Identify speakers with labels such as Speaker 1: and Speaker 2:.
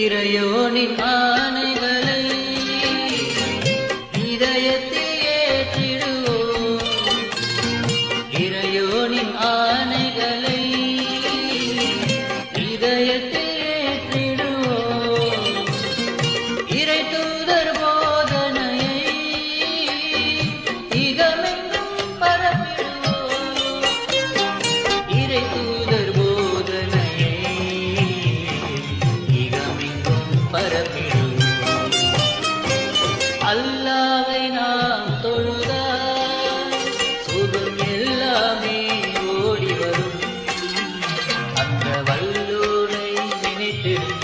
Speaker 1: இறையோனின் ஆணைகளை இதயத்தில் ஏற்றிடுவோம். இறையோனின் ஆணைகளை இதயத்தில் ஏற்றிடுவோம். இறை தூதர் போதனையை இகமெங்கும் பரப்பிடுவோம். இறை தூதர் போதனையை இகமெங்கும் பரப்பிடுவோம். அல்லாஹ்வை நாம் தொழுதால் சுகம் எல்லாமே ஓடி வரும். அந்த வல்லோனை நினைத்திருந்தால்